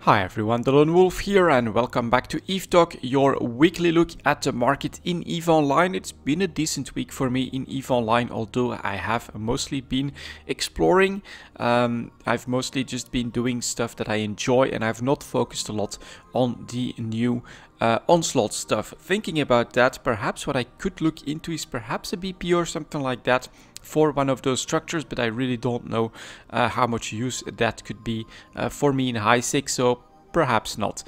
Hi everyone, delonewolf here and welcome back to EVE Talk, your weekly look at the market in EVE Online. It's been a decent week for me in EVE Online, although I have mostly been exploring. I've mostly just been doing stuff that I enjoy and I've not focused a lot on the new Onslaught stuff. Thinking about that, perhaps what I could look into is perhaps a BP or something like that for one of those structures, but I really don't know how much use that could be for me in high 6, so perhaps not.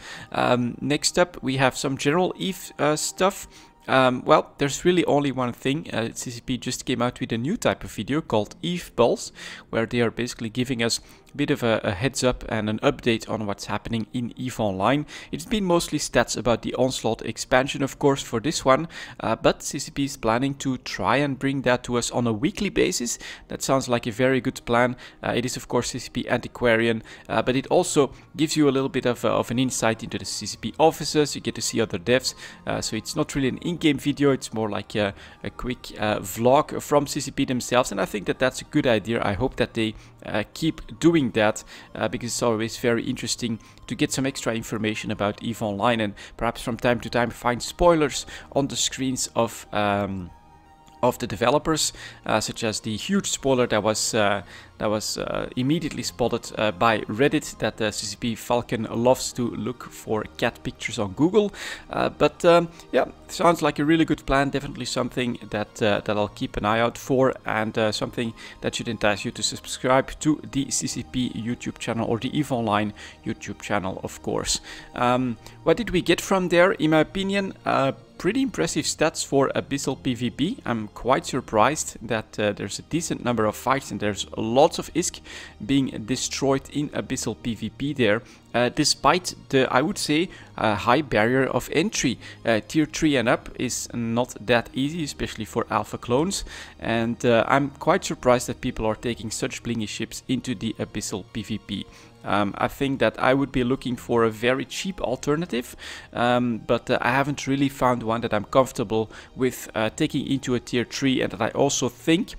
Next up we have some general EVE stuff. Well, there's really only one thing. CCP just came out with a new type of video called EVE Pulse, where they are basically giving us a bit of a heads up and an update on what's happening in EVE Online. It's been mostly stats about the Onslaught expansion, of course, for this one, but CCP is planning to try and bring that to us on a weekly basis. That sounds like a very good plan. It is, of course, CCP Antiquarian, but it also gives you a little bit of an insight into the CCP offices. You get to see other devs, so it's not really an in-game video, it's more like a quick vlog from CCP themselves, and I think that that's a good idea. I hope that they keep doing that because it's always very interesting to get some extra information about EVE Online and perhaps from time to time find spoilers on the screens of the developers, such as the huge spoiler that was immediately spotted by Reddit, that CCP Falcon loves to look for cat pictures on Google. But yeah, sounds like a really good plan. Definitely something that I'll keep an eye out for, and something that should entice you to subscribe to the CCP YouTube channel or the EVE Online YouTube channel, of course. What did we get from there? In my opinion, pretty impressive stats for Abyssal PvP. I'm quite surprised that there's a decent number of fights and there's lots of ISK being destroyed in Abyssal PvP there, despite the, I would say, high barrier of entry. Tier 3 and up is not that easy, especially for alpha clones, and I'm quite surprised that people are taking such blingy ships into the Abyssal PvP. I think that I would be looking for a very cheap alternative, but I haven't really found one that I'm comfortable with taking into a tier 3, and that I also think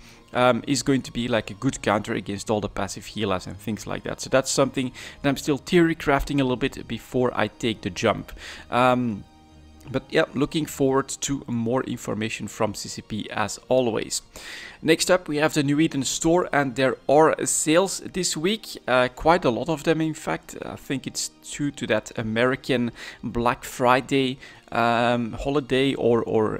is going to be like a good counter against all the passive healers and things like that. So that's something that I'm still theory crafting a little bit before I take the jump. But yeah, looking forward to more information from CCP as always. Next up we have the New Eden store, and there are sales this week, quite a lot of them in fact. I think it's due to that American Black Friday holiday, or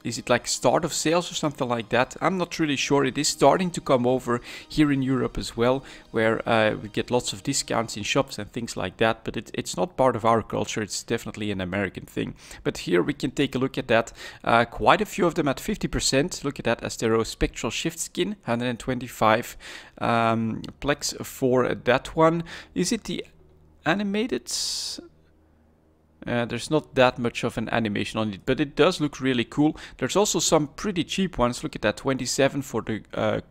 is it like start of sales or something like that? I'm not really sure. It is starting to come over here in Europe as well, where we get lots of discounts in shops and things like that, but it's not part of our culture. It's definitely an American thing. But here we can take a look at that. Quite a few of them at 50%. Look at that, Astero Spectral Shift skin, 125 plex for that one. Is it the animated? There's not that much of an animation on it, but it does look really cool. There's also some pretty cheap ones. Look at that, 27 for the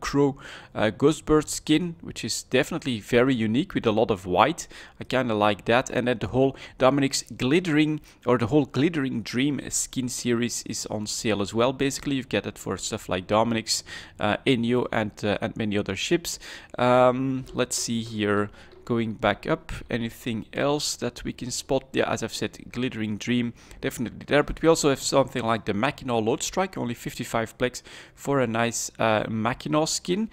Crow Ghostbird skin, which is definitely very unique with a lot of white. I kind of like that. And then the whole Dominic's Glittering, or the whole Glittering Dream skin series is on sale as well. Basically, you get it for stuff like Dominic's, Enyo, and many other ships. Let's see here. Going back up, anything else that we can spot? Yeah, as I've said, Glittering Dream definitely there, but we also have something like the Mackinaw Load Strike, only 55 plex for a nice Mackinaw skin.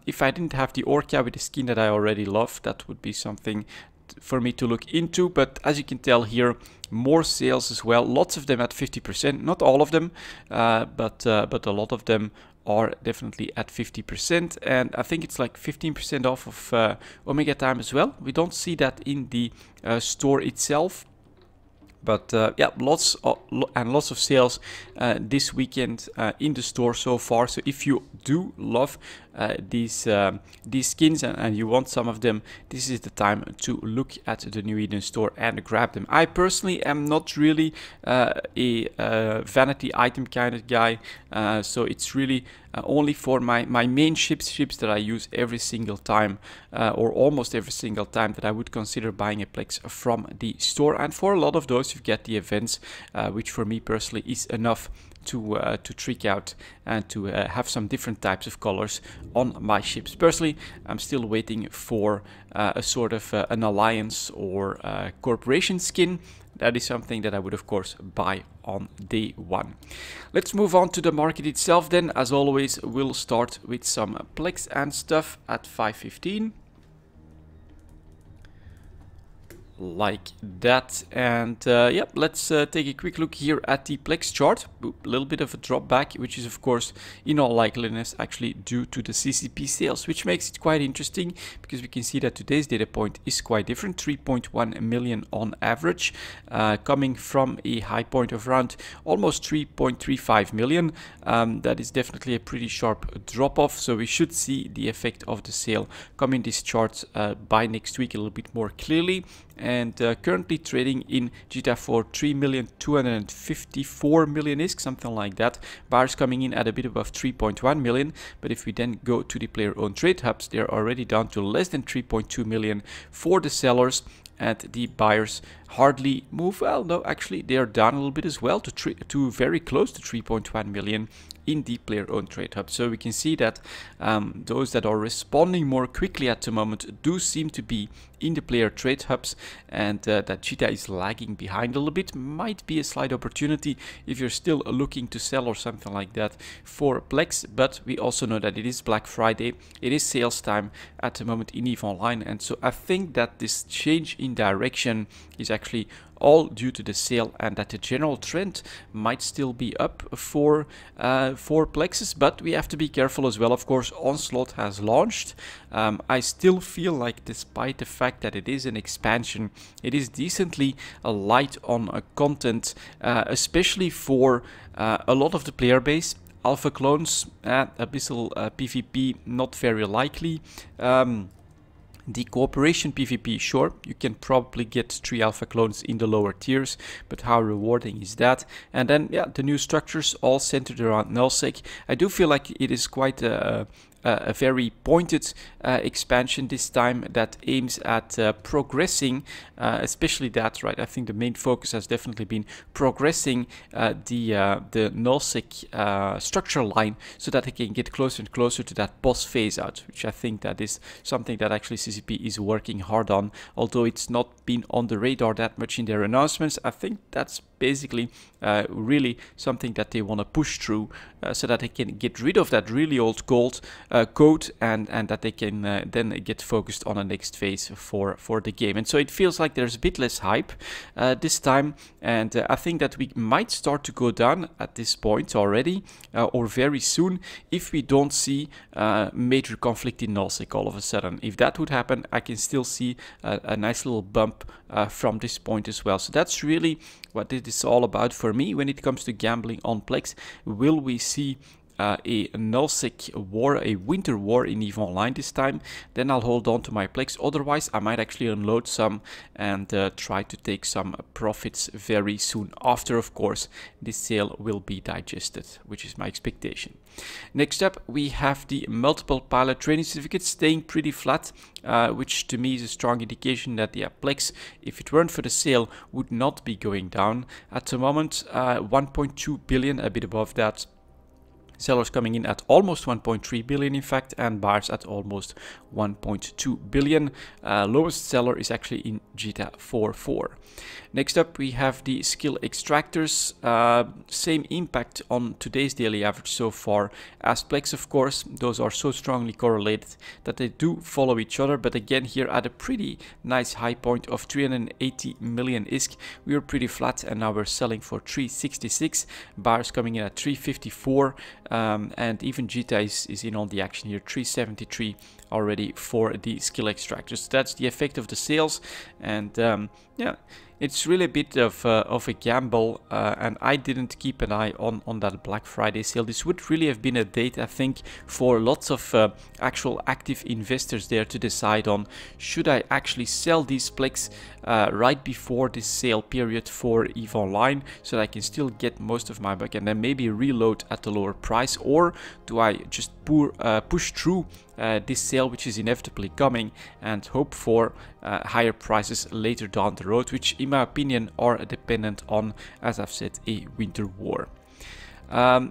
If I didn't have the Orca with the skin that I already love, that would be something for me to look into. But as you can tell here, more sales as well, lots of them at 50%, not all of them, but a lot of them are definitely at 50%, and I think it's like 15% off of Omega Time as well. We don't see that in the store itself, but yeah, lots of sales this weekend in the store so far. So if you do love these skins and you want some of them, this is the time to look at the New Eden store and grab them. I personally am not really a vanity item kind of guy, so it's really only for my main ships that I use every single time, or almost every single time, that I would consider buying a plex from the store. And for a lot of those you get the events, which for me personally is enough to trick out and to have some different types of colors on my ships. Personally, I'm still waiting for a sort of an alliance or a corporation skin. That is something that I would of course buy on day one. Let's move on to the market itself then. As always, we'll start with some plex and stuff at 515. Like that, and yep, let's take a quick look here at the plex chart. A little bit of a drop back, which is of course in all likeliness actually due to the CCP sales, which makes it quite interesting because we can see that today's data point is quite different. 3.1 million on average, coming from a high point of around almost 3.35 million. That is definitely a pretty sharp drop off, so we should see the effect of the sale come in this chart by next week a little bit more clearly. And currently trading in GTA 4 3,254,000 ISK, something like that. Buyers coming in at a bit above 3.1 million, but if we then go to the player owned trade hubs, they're already down to less than 3.2 million for the sellers, and the buyers hardly move. Well, no, actually they are down a little bit as well to very close to 3.1 million in the player owned trade hub. So we can see that those that are responding more quickly at the moment do seem to be in the player trade hubs, and that GTA is lagging behind a little bit might be a slight opportunity if you're still looking to sell or something like that for plex. But we also know that it is Black Friday, it is sales time at the moment in EVE Online, and so I think that this change in direction is actually all due to the sale, and that the general trend might still be up for plexes, but we have to be careful as well. Of course, Onslaught has launched. I still feel like, despite the fact that it is an expansion, it is decently light on content, especially for a lot of the player base. Alpha clones, Abyssal PvP, not very likely. The cooperation PvP, sure, you can probably get 3 alpha clones in the lower tiers, but how rewarding is that? And then, yeah, the new structures all centered around nullsec. I do feel like it is quite a very pointed expansion this time that aims at progressing, especially that, right? I think the main focus has definitely been progressing the nullsec structure line so that they can get closer and closer to that boss phase out, which I think that is something that actually CCP is working hard on, although it's not been on the radar that much in their announcements. I think that's basically really something that they want to push through so that they can get rid of that really old gold code, and that they can then get focused on a next phase for the game. And so it feels like there's a bit less hype this time, and I think that we might start to go down at this point already or very soon if we don't see major conflict in nullsec all of a sudden. If that would happen, I can still see a nice little bump from this point as well. So that's really what it is all about for me when it comes to gambling on plex. Will we see a nullsec war, a winter war in EVE Online this time? Then I'll hold on to my plex. Otherwise, I might actually unload some and try to take some profits very soon after, of course, this sale will be digested, which is my expectation. Next up, we have the multiple pilot training certificates staying pretty flat, which to me is a strong indication that the plex, if it weren't for the sale, would not be going down. At the moment, 1.2 billion, a bit above that. Sellers coming in at almost 1.3 billion in fact, and buyers at almost 1.2 billion. Lowest seller is actually in GTA 4.4. Next up, we have the skill extractors. Same impact on today's daily average so far as plex, of course. Those are so strongly correlated that they do follow each other, but again here at a pretty nice high point of 380 million ISK, we were pretty flat, and now we're selling for 366. Buyers coming in at 354, and even GTA is in on the action here, 373 already for the skill extractors. That's the effect of the sales, and yeah, it's really a bit of a gamble, and I didn't keep an eye on that Black Friday sale. This would really have been a date, I think, for lots of actual active investors there to decide on, should I actually sell these plex right before this sale period for EVE Online so that I can still get most of my buck and then maybe reload at the lower price, or do I just push through this sale, which is inevitably coming, and hope for higher prices later down the road, which in my opinion are dependent on, as I've said, a winter war.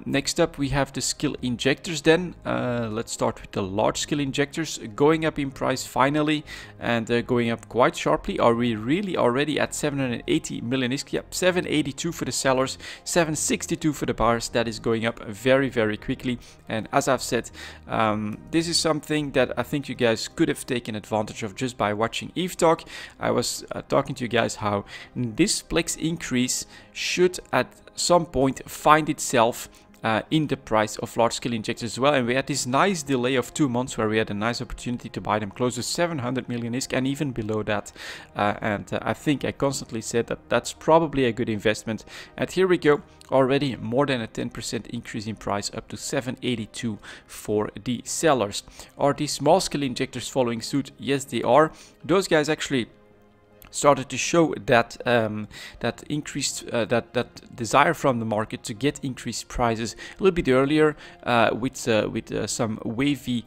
Next up, we have the skill injectors then. Let's start with the large skill injectors, going up in price finally, and going up quite sharply. Are we really already at 780 million ISK? Yep, 782 for the sellers, 762 for the buyers. That is going up very, very quickly. And as I've said, this is something that I think you guys could have taken advantage of just by watching Eve Talk. I was talking to you guys how this plex increase should at some point find itself in the price of large scale injectors as well, and we had this nice delay of 2 months where we had a nice opportunity to buy them close to 700 million ISK and even below that, and I think I constantly said that that's probably a good investment, and here we go, already more than a 10% increase in price, up to 782 for the sellers. Are these small scale injectors following suit? Yes, they are. Those guys actually started to show that that increased that desire from the market to get increased prices a little bit earlier with some wavy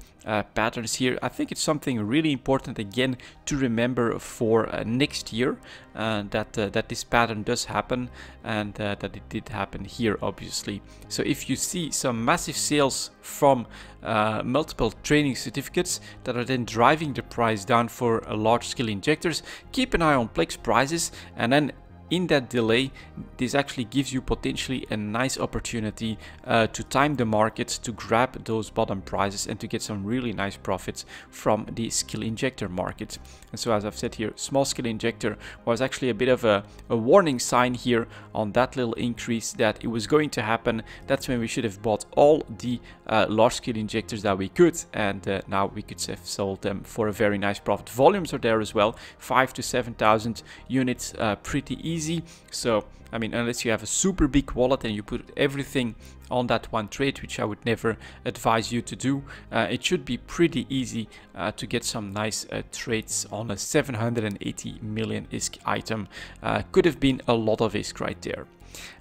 patterns here. I think it's something really important again to remember for next year, that this pattern does happen, and that it did happen here obviously. So if you see some massive sales from multiple training certificates that are then driving the price down for large scale injectors, keep an eye on plex prices, and then in that delay, this actually gives you potentially a nice opportunity to time the market, to grab those bottom prices and to get some really nice profits from the skill injector market. And so as I've said here, small skill injector was actually a bit of a warning sign here on that little increase that it was going to happen. That's when we should have bought all the large scale injectors that we could, and now we could have sold them for a very nice profit. Volumes are there as well, 5,000 to 7,000 units, pretty easy. So I mean, unless you have a super big wallet and you put everything on that one trade, which I would never advise you to do, it should be pretty easy to get some nice trades on a 780 million ISK item. Could have been a lot of ISK right there.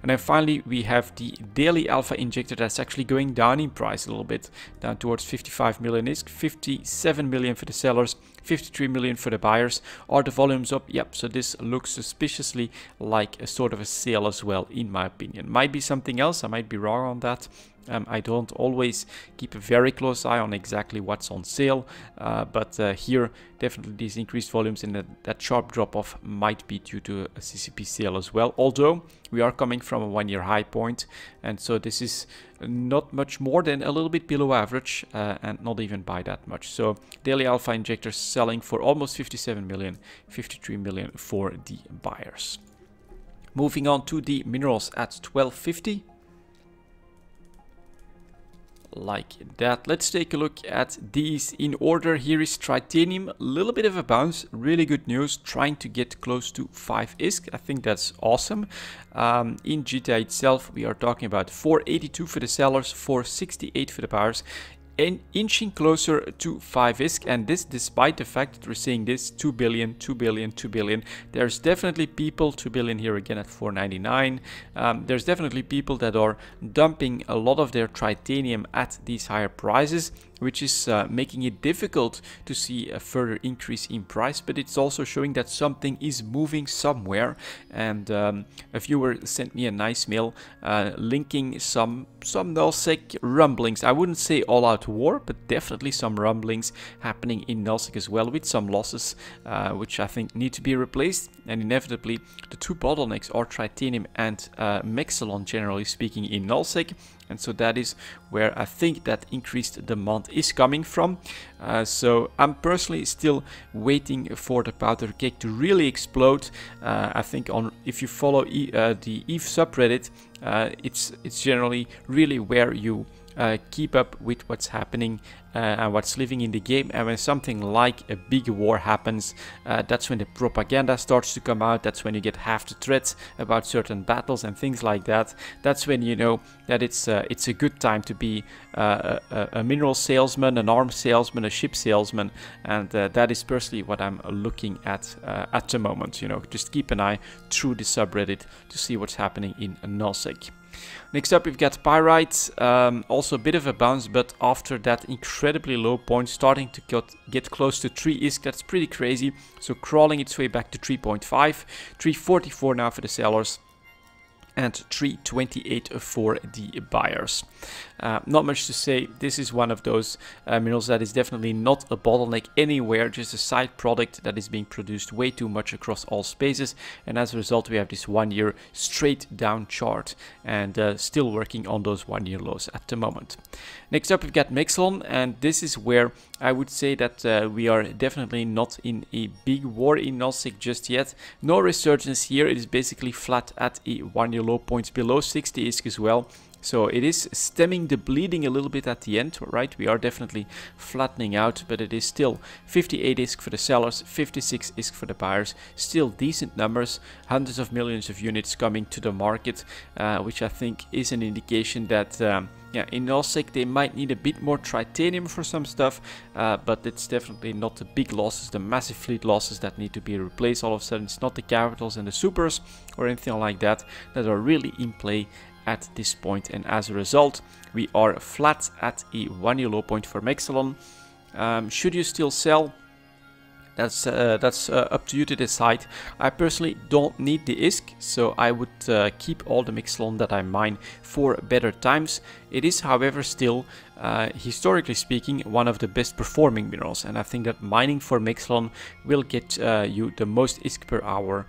And then finally we have the daily alpha injector that's actually going down in price a little bit, down towards 55 million ISK, 57 million for the sellers, 53 million for the buyers. Are the volumes up? Yep, so this looks suspiciously like a sort of a sale as well, in my opinion. Might be something else, I might be wrong on that. I don't always keep a very close eye on exactly what's on sale, but here definitely these increased volumes and that sharp drop off might be due to a CCP sale as well, although we are coming from a 1-year high point, and so this is not much more than a little bit below average, and not even by that much. So daily alpha injectors selling for almost 57 million, 53 million for the buyers. Moving on to the minerals at 1250. Like that. Let's take a look at these in order. Here is titanium, a little bit of a bounce, really good news, trying to get close to 5 ISK. I think that's awesome. In GTA itself we are talking about 482 for the sellers, 468 for the buyers, and inching closer to 5 ISK, and this despite the fact that we're seeing this 2 billion, 2 billion, 2 billion. There's definitely people, 2 billion here again at 499. There's definitely people that are dumping a lot of their titanium at these higher prices, which is making it difficult to see a further increase in price, but it's also showing that something is moving somewhere. And a viewer sent me a nice mail linking some nullsec rumblings. I wouldn't say all out war, but definitely some rumblings happening in nullsec as well, with some losses which I think need to be replaced. And inevitably the two bottlenecks are titanium and Mexalon, generally speaking, in nullsec. And so that is where I think that increased demand is coming from. So I'm personally still waiting for the powder cake to really explode. I think if you follow the Eve subreddit, it's generally really where you keep up with what's happening and what's living in the game. And when something like a big war happens, that's when the propaganda starts to come out. That's when you get half the threats about certain battles and things like that. That's when you know that it's a good time to be a mineral salesman, an arms salesman, a ship salesman, and that is personally what I'm looking at the moment. You know, just keep an eye through the subreddit to see what's happening in nullsec. Next up we've got pyrite, also a bit of a bounce, but after that incredibly low point, starting to get close to 3 ISK. That's pretty crazy. So crawling its way back to 3.5, 344 now for the sellers, and 328 for the buyers. Not much to say. This is one of those minerals that is definitely not a bottleneck anywhere, just a side product that is being produced way too much across all spaces, and as a result we have this 1 year straight down chart, and still working on those 1 year lows at the moment. Next up we've got Mexilon, and this is where I would say that we are definitely not in a big war in nullsec just yet. No resurgence here. It is basically flat at a 1 year low, points below 60 ISK as well. So it is stemming the bleeding a little bit at the end, right? We are definitely flattening out, but it is still 58 ISK for the sellers, 56 ISK for the buyers. Still decent numbers, hundreds of millions of units coming to the market, which I think is an indication that yeah, in nullsec they might need a bit more titanium for some stuff, but it's definitely not the big losses, the massive fleet losses that need to be replaced all of a sudden. It's not the capitals and the supers or anything like that that are really in play at this point, and as a result we are flat at a 1 year low point for Mexilon. Should you still sell? That's up to you to decide. I personally don't need the ISK, so I would keep all the Mexilon that I mine for better times. It is, however, still historically speaking one of the best performing minerals, and I think that mining for Mexilon will get you the most ISK per hour,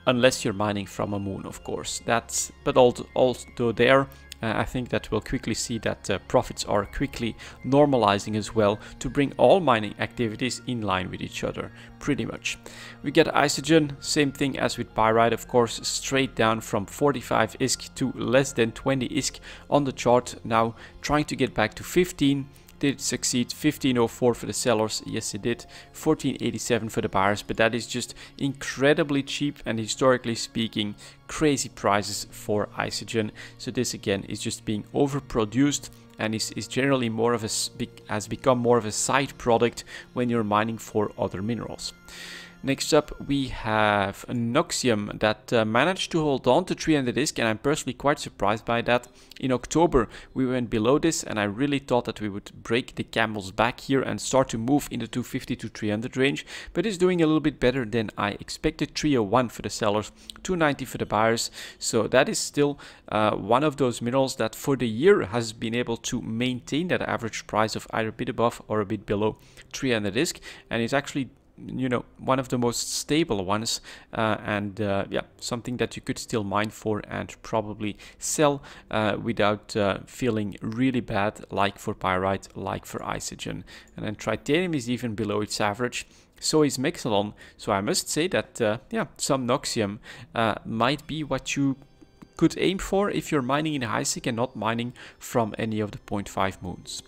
unless you're mining from a moon, of course. But also there, I think that we'll quickly see that profits are quickly normalizing as well to bring all mining activities in line with each other, pretty much. We get Isogen, same thing as with Pyrite, of course, straight down from 45 ISK to less than 20 ISK on the chart, now trying to get back to 15. Did it succeed? 1504 for the sellers, yes it did. 1487 for the buyers, but that is just incredibly cheap and historically speaking crazy prices for Isogen. So this again is just being overproduced and is generally more of has become more of a side product when you're mining for other minerals. Next up we have Noxium that managed to hold on to 300 ISK, and I'm personally quite surprised by that. In October we went below this, and I really thought that we would break the camel's back here and start to move in the 250 to 300 range, but it's doing a little bit better than I expected. 301 for the sellers, 290 for the buyers, so that is still one of those minerals that for the year has been able to maintain that average price of either a bit above or a bit below 300 ISK, and it's actually, you know, one of the most stable ones, and yeah, something that you could still mine for and probably sell without feeling really bad, like for Pyrite, like for Isogen. And then Titanium is even below its average, so is Mexilon. So I must say that yeah, some Noxium might be what you could aim for if you're mining in HiSec and not mining from any of the 0.5 moons.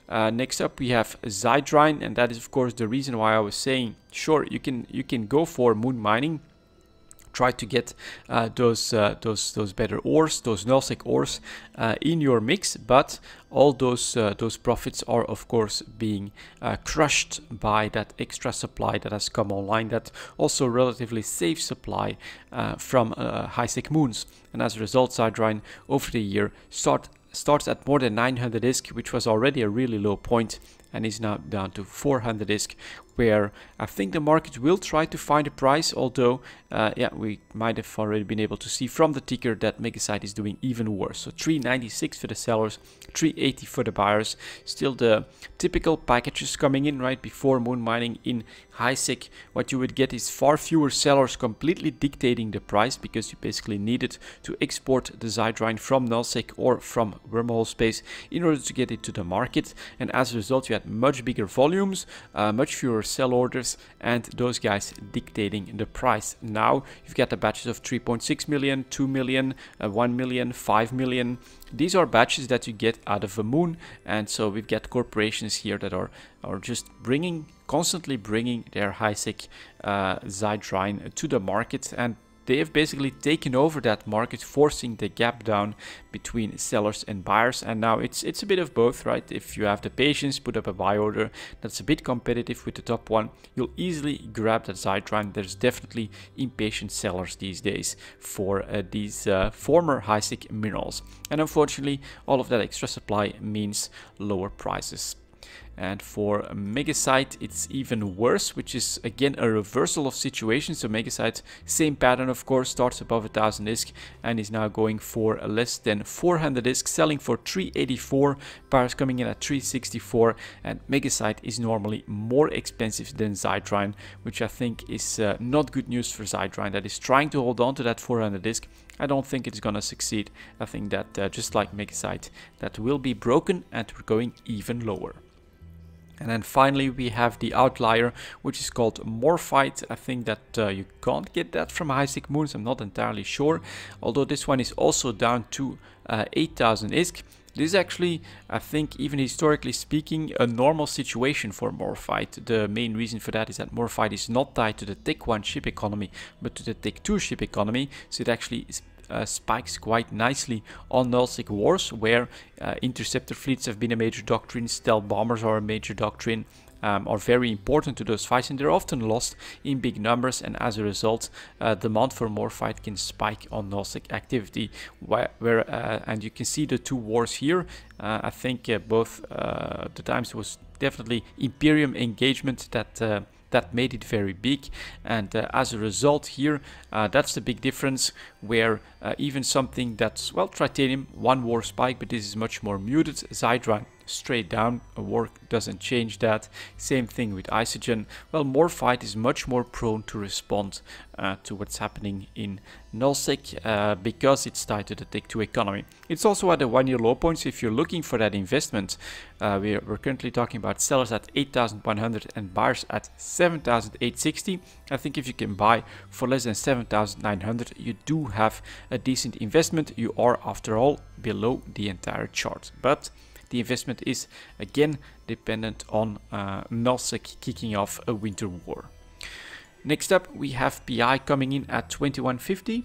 Next up we have Zydrine, and that is of course the reason why I was saying, sure, you can go for moon mining, try to get those better ores, those nullsec ores in your mix, but all those profits are of course being crushed by that extra supply that has come online, that also relatively safe supply from HiSec moons, and as a result Zydrine over the year starts at more than 900 ISK, which was already a really low point, and is now down to 400 ISK, where I think the market will try to find a price, although yeah, we might have already been able to see from the ticker that Megasite is doing even worse. So 396 for the sellers, 380 for the buyers. Still the typical packages coming in right before moon mining in HiSec. What you would get is far fewer sellers completely dictating the price, because you basically needed to export the Zydrine from nullsec or from wormhole space in order to get it to the market, and as a result you had much bigger volumes, much fewer sell orders, and those guys dictating the price. Now you've got the batches of 3.6 million, 2 million, 1 million, 5 million. These are batches that you get out of a moon, and so we've got corporations here that are just constantly bringing their HiSec Zydrine to the market, and they have basically taken over that market, forcing the gap down between sellers and buyers. And now it's a bit of both, right? If you have the patience, put up a buy order that's a bit competitive with the top one, you'll easily grab that Zydrine. There's definitely impatient sellers these days for these former HiSec minerals, and unfortunately all of that extra supply means lower prices. And for Megasite, it's even worse, which is again a reversal of situation. So Megasite, same pattern, of course, starts above 1000 ISK and is now going for less than 400 ISK, selling for 384, buyers coming in at 364, and Megasite is normally more expensive than Zydrine, which I think is not good news for Zydrine, that is trying to hold on to that 400 ISK. I don't think it's gonna succeed. I think that just like Megasite, that will be broken and we're going even lower. And then finally we have the outlier, which is called Morphite. I think that you can't get that from Isaac Moons, I'm not entirely sure. Although this one is also down to 8000 ISK. This is actually, I think, even historically speaking, a normal situation for Morphite. The main reason for that is that Morphite is not tied to the Tech 1 ship economy, but to the Tech 2 ship economy. So it actually spikes quite nicely on Nullsec wars, where interceptor fleets have been a major doctrine, stealth bombers are a major doctrine, are very important to those fights, and they're often lost in big numbers, and as a result demand for Morphite can spike on Nullsec activity, and you can see the two wars here. I think both the times was definitely Imperium engagement that made it very big, and as a result here, that's the big difference, where even something that's, well, Tritanium, one war spike, but this is much more muted. Zydrine, straight down, a war doesn't change that. Same thing with Isogen. Well, Morphite is much more prone to respond to what's happening in Nullsec because it's tied to the Tech 2 economy. It's also at a 1-year low point, so if you're looking for that investment, we're currently talking about sellers at 8100 and buyers at 7860. I think if you can buy for less than 7900, you do have a decent investment. You are, after all, below the entire chart, but the investment is again dependent on Nullsec kicking off a winter war. Next up, we have PI coming in at 2150.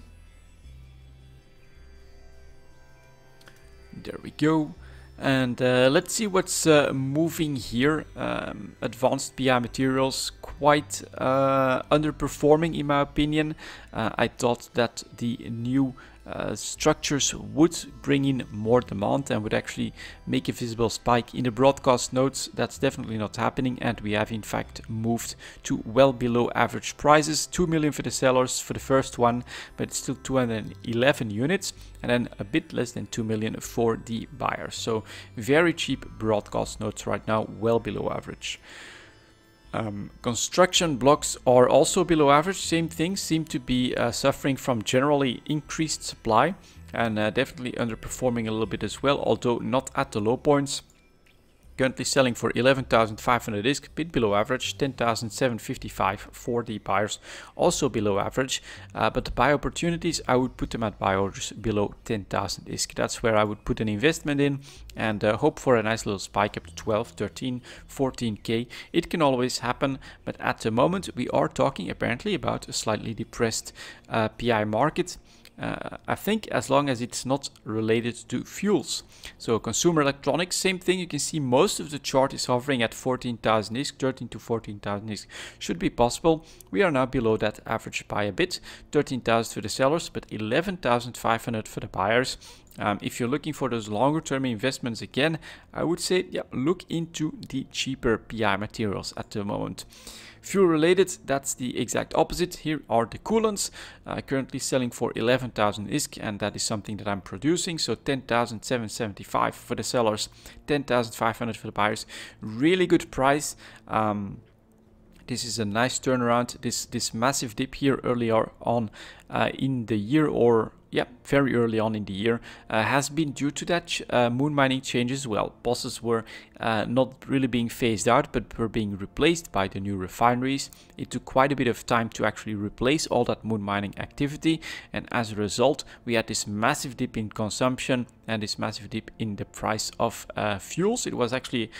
There we go. And let's see what's moving here. Advanced PI materials quite underperforming in my opinion. I thought that the new structures would bring in more demand and would actually make a visible spike in the broadcast nodes. That's definitely not happening, and we have in fact moved to well below average prices. 2 million for the sellers for the first one, but it's still 211 units, and then a bit less than 2 million for the buyers. So very cheap broadcast nodes right now, well below average. Construction blocks are also below average, same thing, seem to be suffering from generally increased supply, and definitely underperforming a little bit as well, although not at the low points. Currently selling for 11,500 ISK, bit below average, 10,755 for the buyers, also below average. But the buy opportunities, I would put them at buy orders below 10,000 ISK. That's where I would put an investment in and hope for a nice little spike up to 12, 13, 14k. It can always happen, but at the moment we are talking apparently about a slightly depressed PI market. I think as long as it's not related to fuels. So consumer electronics, same thing. You can see most of the chart is hovering at 14,000 ISK, 13 to 14,000 ISK should be possible. We are now below that average by a bit, 13,000 for the sellers, but 11,500 for the buyers. If you're looking for those longer term investments again, I would say, yeah, look into the cheaper PI materials at the moment. Fuel related, that's the exact opposite. Here are the coolants, currently selling for 11,000 ISK, and that is something that I'm producing. So 10,775 for the sellers, 10,500 for the buyers. Really good price. This is a nice turnaround. This massive dip here earlier on in the year, or yeah, very early on in the year, has been due to that moon mining change as well. Bosses were not really being phased out, but were being replaced by the new refineries. It took quite a bit of time to actually replace all that moon mining activity, and as a result, we had this massive dip in consumption and this massive dip in the price of fuels. It was actually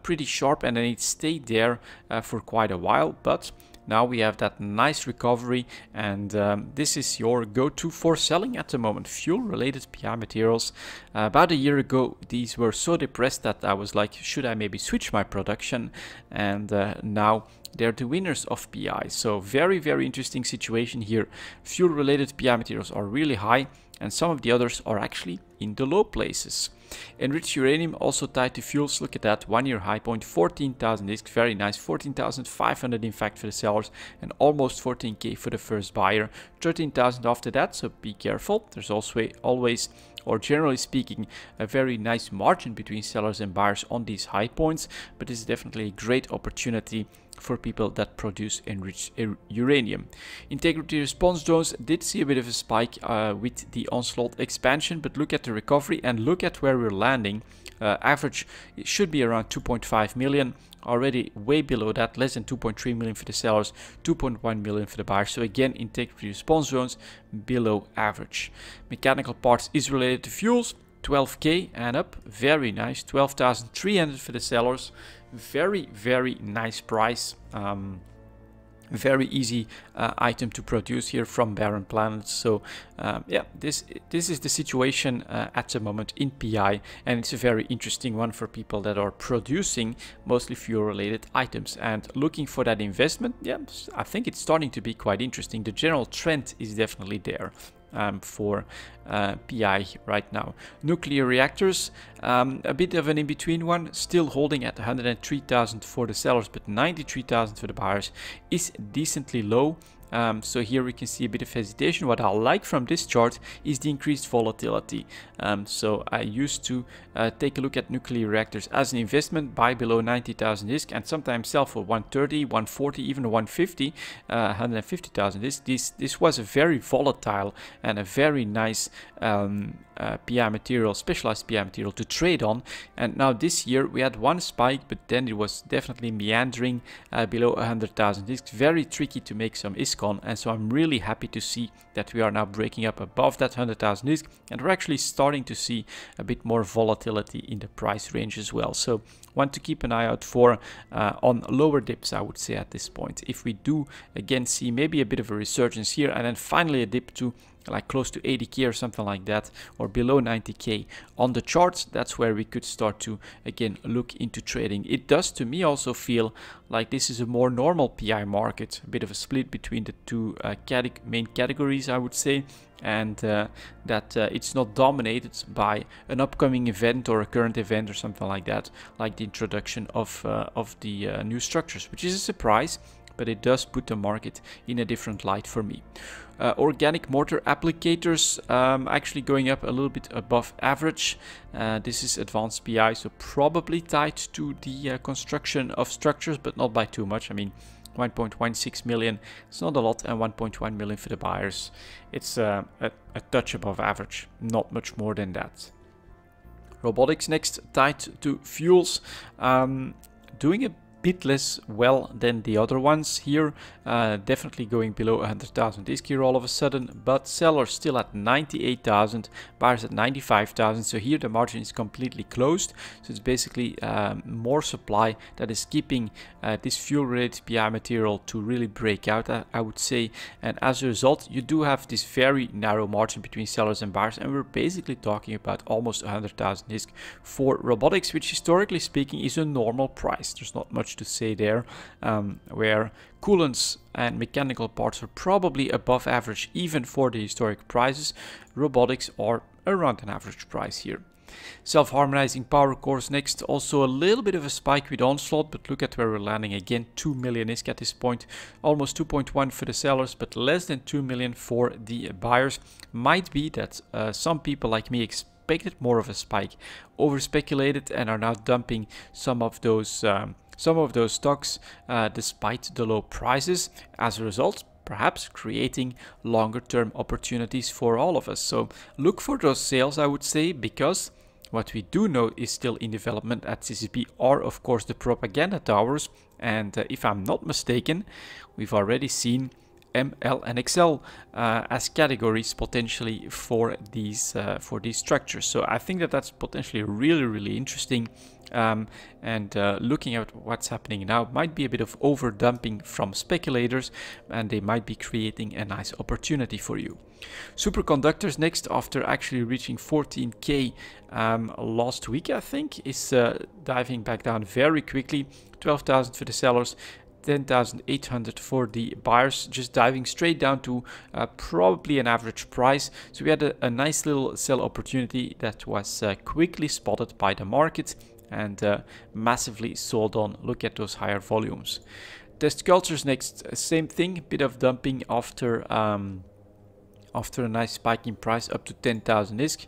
pretty sharp, and then it stayed there for quite a while, but now we have that nice recovery, and this is your go-to for selling at the moment. Fuel-related PI materials. About a year ago, these were so depressed that I was like, should I maybe switch my production? And now they're the winners of PI. So very, very interesting situation here. Fuel related PI materials are really high, and some of the others are actually in the low places. Enriched uranium also tied to fuels. Look at that, 1 year high point, 14,000 discs, very nice, 14,500 in fact for the sellers, and almost 14k for the first buyer, 13,000 after that, so be careful. There's also always, or generally speaking, a very nice margin between sellers and buyers on these high points, but it's definitely a great opportunity for people that produce enriched uranium. Integrity response drones did see a bit of a spike with the onslaught expansion, but look at the recovery and look at where we're landing. Average, it should be around 2.5 million, already way below that, less than 2.3 million for the sellers, 2.1 million for the buyers. So again, integrity response drones below average. Mechanical parts is related to fuels, 12k and up, very nice, 12,300 for the sellers. Very, very nice price. Very easy item to produce here from barren planets. So yeah, this is the situation at the moment in PI, and it's a very interesting one for people that are producing mostly fuel related items and looking for that investment. Yeah, I think it's starting to be quite interesting. The general trend is definitely there. For PI right now. Nuclear reactors, a bit of an in-between one, still holding at 103,000 for the sellers, but 93,000 for the buyers is decently low. So here we can see a bit of hesitation. What I like from this chart is the increased volatility. So I used to take a look at nuclear reactors as an investment, buy below 90,000 disc, and sometimes sell for 130, 140, even 150, 150,000 disc. This was a very volatile and a very nice PI material, specialized PI material to trade on. And now this year we had one spike, but then it was definitely meandering below 100,000 discs. Very tricky to make some ISKCON, and so I'm really happy to see that we are now breaking up above that 100,000 disc, and we're actually starting to see a bit more volatility in the price range as well. So want to keep an eye out for on lower dips, I would say, at this point. If we do again see maybe a bit of a resurgence here and then finally a dip to like close to 80k or something like that, or below 90k on the charts, that's where we could start to again look into trading. It does to me also feel like this is a more normal PI market, a bit of a split between the two main categories, I would say, and that it's not dominated by an upcoming event or a current event or something like that, like the introduction of the new structures, which is a surprise, but it does put the market in a different light for me. Organic mortar applicators actually going up a little bit above average. This is advanced PI, so probably tied to the construction of structures, but not by too much. I mean, 1.16 million, it's not a lot, and 1.1 million for the buyers. It's a touch above average, not much more than that. Robotics next, tied to fuels, doing a bit less well than the other ones here, definitely going below 100,000 disc here all of a sudden, but sellers still at 98,000, buyers at 95,000. So here the margin is completely closed, so it's basically more supply that is keeping this fuel related PI material to really break out, I would say, and as a result you do have this very narrow margin between sellers and buyers, and we're basically talking about almost 100,000 disc for robotics, which historically speaking is a normal price. There's not much to say there, where coolants and mechanical parts are probably above average even for the historic prices. Robotics are around an average price here. Self-harmonizing power cores next, also a little bit of a spike with onslaught, but look at where we're landing again. 2 million ISK at this point, almost 2.1 for the sellers, but less than 2 million for the buyers. Might be that some people like me expected more of a spike, over speculated, and are now dumping some of those stocks despite the low prices. As a result, perhaps creating longer term opportunities for all of us. So look for those sales, I would say, because what we do know is still in development at CCP are of course the propaganda towers, and if I'm not mistaken, we've already seen M, L and XL as categories potentially for these structures. So I think that that's potentially really interesting, and looking at what's happening now, might be a bit of over dumping from speculators, and they might be creating a nice opportunity for you. Superconductors next, after actually reaching 14k last week, I think, is diving back down very quickly. 12,000 for the sellers, 10,800 for the buyers, just diving straight down to probably an average price. So we had a nice little sell opportunity that was quickly spotted by the market and massively sold on. Look at those higher volumes. Test cultures next, same thing, bit of dumping after a nice spike in price up to 10,000 ISK,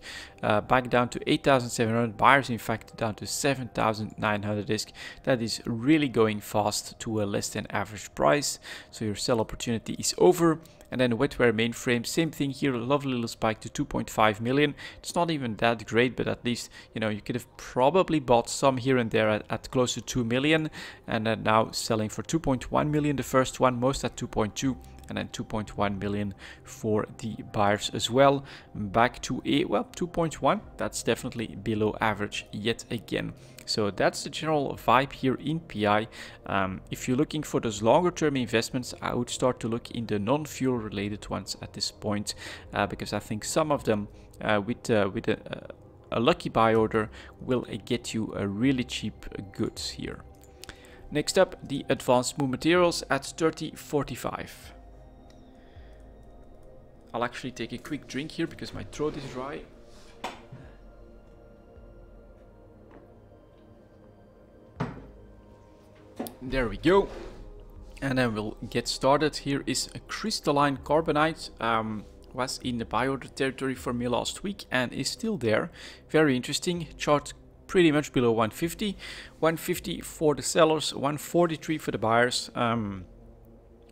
back down to 8,700, buyers in fact down to 7,900 ISK. That is really going fast to a less than average price, so your sell opportunity is over. And then wetware mainframe, same thing here, a lovely little spike to 2.5 million. It's not even that great, but at least, you know, you could have probably bought some here and there at close to 2 million, and then now selling for 2.1 million, the first one, most at 2.2, and then 2.1 million for the buyers as well. Back to a, well, 2.1, that's definitely below average yet again. So that's the general vibe here in PI. If you're looking for those longer term investments, I would start to look in the non-fuel related ones at this point, because I think some of them with a lucky buy order will get you a really cheap goods here. Next up, the advanced smooth materials at 30.45. I'll actually take a quick drink here because my throat is dry. There we go. And then we'll get started. Here is a crystalline carbonite. Was in the buy order territory for me last week and is still there. Very interesting. Chart pretty much below 150. 150 for the sellers, 143 for the buyers.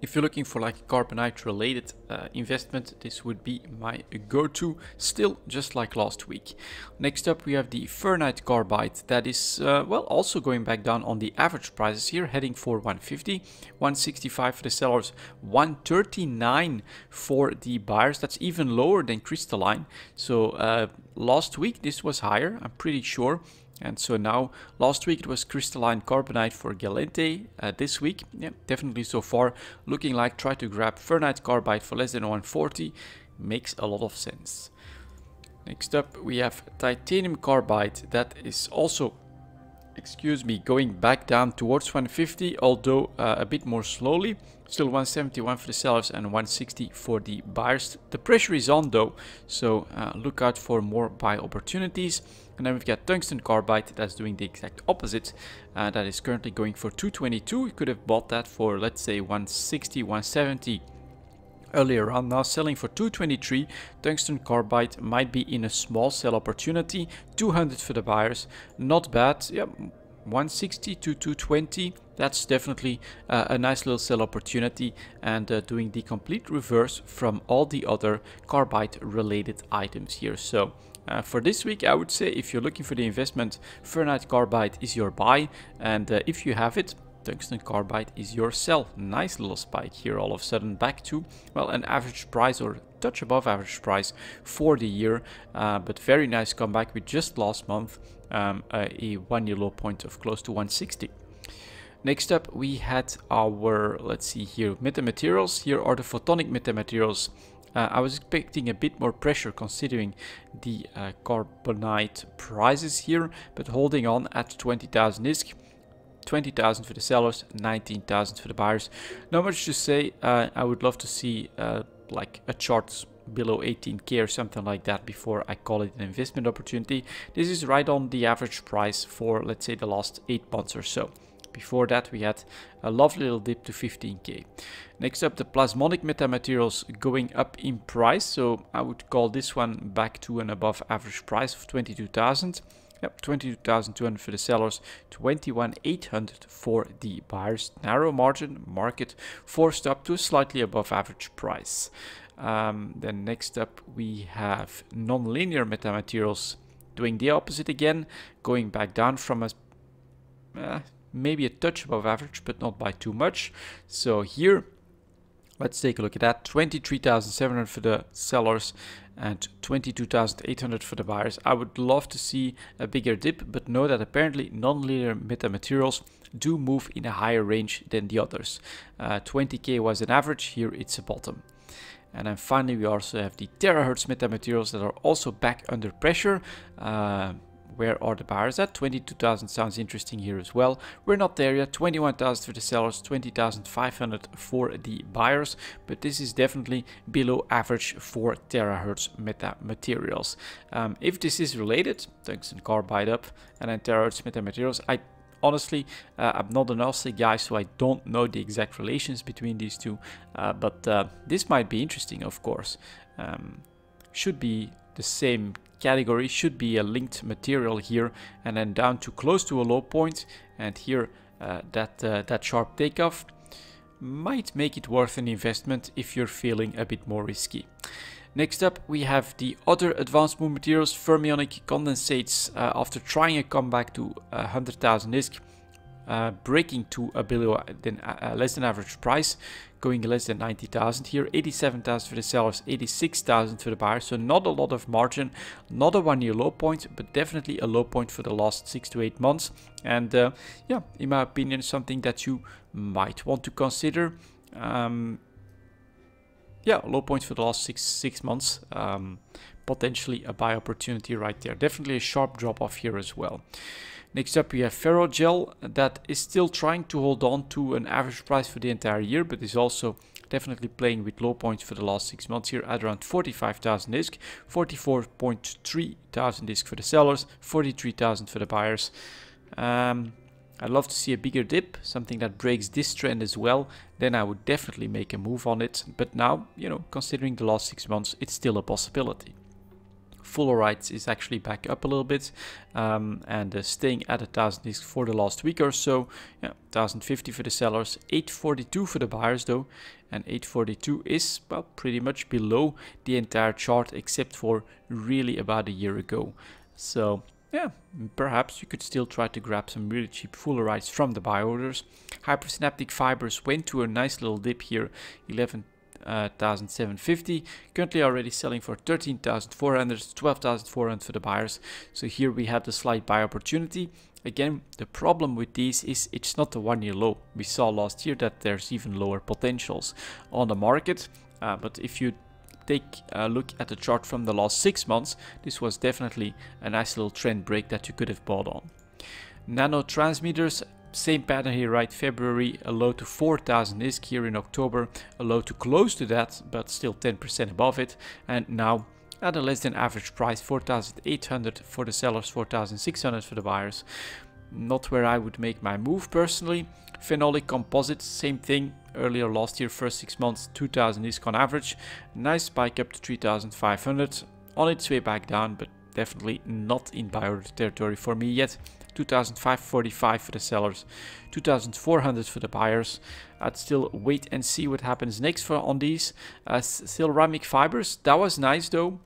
If you're looking for like a carbonite related investment, this would be my go-to, still just like last week. Next up we have the Fernite carbide that is well, also going back down on the average prices here, heading for 150, 165 for the sellers, 139 for the buyers. That's even lower than crystalline. So last week this was higher, I'm pretty sure. And so now, last week it was crystalline carbonite for Galente. This week, yeah, definitely so far looking like try to grab Fernite carbide for less than 140. Makes a lot of sense. Next up we have titanium carbide that is also, excuse me, going back down towards 150, although a bit more slowly. Still 171 for the sellers and 160 for the buyers. The pressure is on though, so look out for more buy opportunities. And then we've got tungsten carbide that's doing the exact opposite. That is currently going for 222. You could have bought that for, let's say, 160, 170 earlier on. Now selling for 223. Tungsten carbide might be in a small sell opportunity. 200 for the buyers. Not bad. Yep. 160 to 220, that's definitely a nice little sell opportunity, and doing the complete reverse from all the other carbide related items here. So for this week I would say if you're looking for the investment, Fernite carbide is your buy, and if you have it, tungsten carbide is your sell. Nice little spike here all of a sudden back to, well, an average price or touch above average price for the year, but very nice comeback with just last month a 1 year low point of close to 160. Next up we had our, let's see here, metamaterials. Here are the photonic metamaterials. I was expecting a bit more pressure considering the carbonite prices here, but holding on at 20,000 ISK. 20,000 for the sellers, 19,000 for the buyers. Not much to say. I would love to see like a chart below 18k or something like that before I call it an investment opportunity. This is right on the average price for, let's say, the last 8 months or so. Before that we had a lovely little dip to 15k. Next up, the plasmonic metamaterials going up in price, so I would call this one back to an above average price of 22,000. Yep, 22,200 for the sellers, 21,800 for the buyers. Narrow margin, market forced up to a slightly above average price. Then next up we have non-linear metamaterials doing the opposite again, going back down from a maybe a touch above average, but not by too much. So here, let's take a look at that. 23,700 for the sellers and 22,800 for the buyers. I would love to see a bigger dip, but know that apparently non-linear metamaterials do move in a higher range than the others. 20k was an average, here it's a bottom. And then finally we also have the terahertz metamaterials that are also back under pressure. where are the buyers at? 22,000 sounds interesting here as well. We're not there yet. 21,000 for the sellers, 20,500 for the buyers, but this is definitely below average for terahertz metamaterials. If this is related, tungsten carbide up and then terahertz metamaterials, honestly, I'm not an Aussie guy, so I don't know the exact relations between these two, but this might be interesting, of course. Should be the same category, should be a linked material here, and then down to close to a low point, and here that sharp takeoff might make it worth an investment if you're feeling a bit more risky. Next up, we have the other advanced moon materials, fermionic condensates, after trying a comeback to 100,000 ISK, breaking to a below less than average price, going less than 90,000 here, 87,000 for the sellers, 86,000 for the buyers, so not a lot of margin, not a one-year low point, but definitely a low point for the last 6 to 8 months, and yeah, in my opinion, something that you might want to consider. Yeah, low points for the last six months, potentially a buy opportunity right there. Definitely a sharp drop off here as well. Next up, we have ferrogel that is still trying to hold on to an average price for the entire year, but is also definitely playing with low points for the last 6 months here at around 45,000 ISK, 44.3 thousand ISK for the sellers, 43,000 for the buyers. I'd love to see a bigger dip, something that breaks this trend as well. Then I would definitely make a move on it. But now, you know, considering the last 6 months, it's still a possibility. Fullerite is actually back up a little bit and staying at 1,000 ISK for the last week or so. Yeah, 1,050 for the sellers, 842 for the buyers though. And 842 is, well, pretty much below the entire chart except for really about a year ago. So yeah, perhaps you could still try to grab some really cheap Fullerites from the buy orders. Hypersynaptic fibers went to a nice little dip here, 11,750. Currently already selling for 13,400, 12,400 for the buyers. So here we had the slight buy opportunity. Again, the problem with these is it's not a one-year low. We saw last year that there's even lower potentials on the market. But if you take a look at the chart from the last 6 months, this was definitely a nice little trend break that you could have bought on. Nano transmitters, same pattern here, right? February, a low to 4,000 ISK here in October, a low to close to that, but still 10% above it. And now at a less than average price, 4,800 for the sellers, 4,600 for the buyers. Not where I would make my move personally. Phenolic composites, same thing. Earlier last year, first 6 months, 2,000 ISK on average. Nice spike up to 3,500. On its way back down, but definitely not in buy order territory for me yet. 2,545 for the sellers, 2,400 for the buyers. I'd still wait and see what happens next on these. Ceramic fibers, that was nice though.